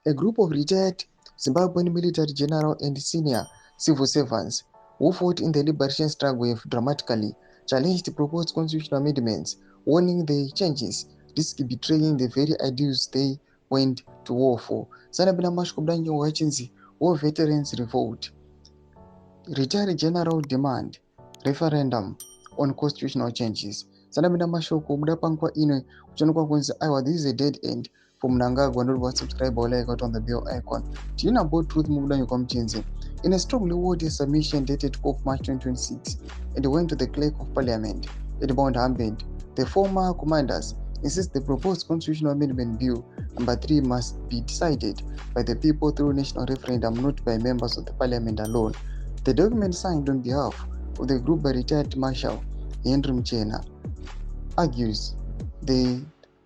A group of retired Zimbabwean military general and senior civil servants who fought in the liberation struggle have dramatically challenged the proposed constitutional amendments, warning the changes risk betraying the very ideals they went to war for. Sanabina Mashkobdanyo Wachinzi, War Veterans Revolt. Retired General demand referendum on constitutional changes. Sanabina Mashoko Mudapangwa Ine Kuchanukwa Kunzi Iwa. This is a dead end for Mnangagwa. Don't subscribe or like out on the bell icon. Tina about truth Mudanyo Komchinzi. In a strongly worded submission dated 12 March 2026, it went to the Clerk of Parliament, Edmond Hambend. The former commanders insist the proposed constitutional amendment bill number 3 must be decided by the people through national referendum, not by members of the parliament alone. The document signed on behalf of the group by retired Marshal Henry Mchena argues the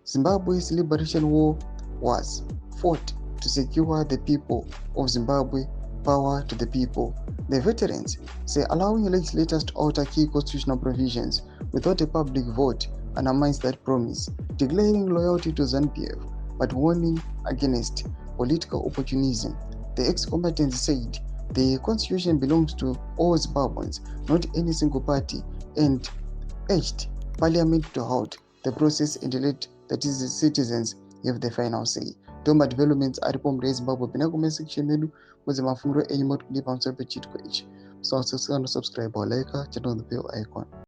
Zimbabwe's liberation war was fought to secure the people of Zimbabwe, power to the people. The veterans say allowing legislators to alter key constitutional provisions without a public vote undermines that promise, declaring loyalty to ZANU-PF but warning against political opportunism. The ex-combatants said the constitution belongs to all Zimbabweans, not any single party, and urged Parliament to halt the process and let the citizens have the final say. Tomba developments are from Zimbabwe. Pinakome section menu was a mafungro anymore to live on super cheat. So subscribe or like channel the bell icon.